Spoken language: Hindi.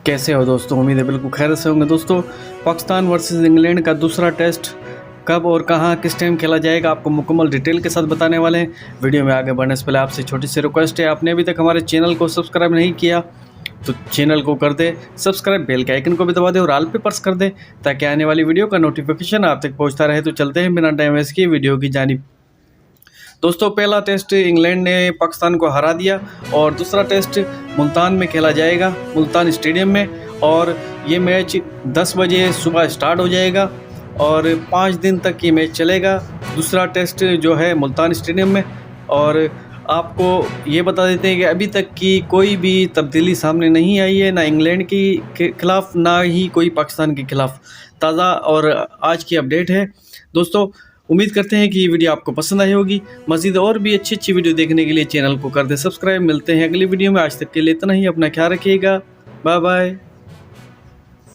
कैसे हो दोस्तों? उम्मीद है बिल्कुल खैर से होंगे दोस्तों। पाकिस्तान वर्सेस इंग्लैंड का दूसरा टेस्ट कब और कहां किस टाइम खेला जाएगा, आपको मुकम्मल डिटेल के साथ बताने वाले हैं। वीडियो में आगे बढ़ने से पहले आपसे छोटी सी रिक्वेस्ट है, आपने अभी तक हमारे चैनल को सब्सक्राइब नहीं किया तो चैनल को कर दे सब्सक्राइब, बेल के आइकन को भी दबा दे और ऑल पे प्रेस कर दे ताकि आने वाली वीडियो का नोटिफिकेशन आप तक पहुंचता रहे। तो चलते हैं बिना टाइम वेस्ट किए वीडियो की जानिब। दोस्तों, पहला टेस्ट इंग्लैंड ने पाकिस्तान को हरा दिया और दूसरा टेस्ट मुल्तान में खेला जाएगा, मुल्तान स्टेडियम में। और ये मैच 10 बजे सुबह स्टार्ट हो जाएगा और 5 दिन तक ये मैच चलेगा। दूसरा टेस्ट जो है मुल्तान स्टेडियम में। और आपको ये बता देते हैं कि अभी तक की कोई भी तब्दीली सामने नहीं आई है, ना इंग्लैंड के खिलाफ ना ही कोई पाकिस्तान के खिलाफ। ताज़ा और आज की अपडेट है दोस्तों। उम्मीद करते हैं कि ये वीडियो आपको पसंद आई होगी। मज़ीद और भी अच्छी वीडियो देखने के लिए चैनल को कर दे सब्सक्राइब। मिलते हैं अगली वीडियो में। आज तक के लिए इतना ही। अपना ख्याल रखिएगा। Bye bye.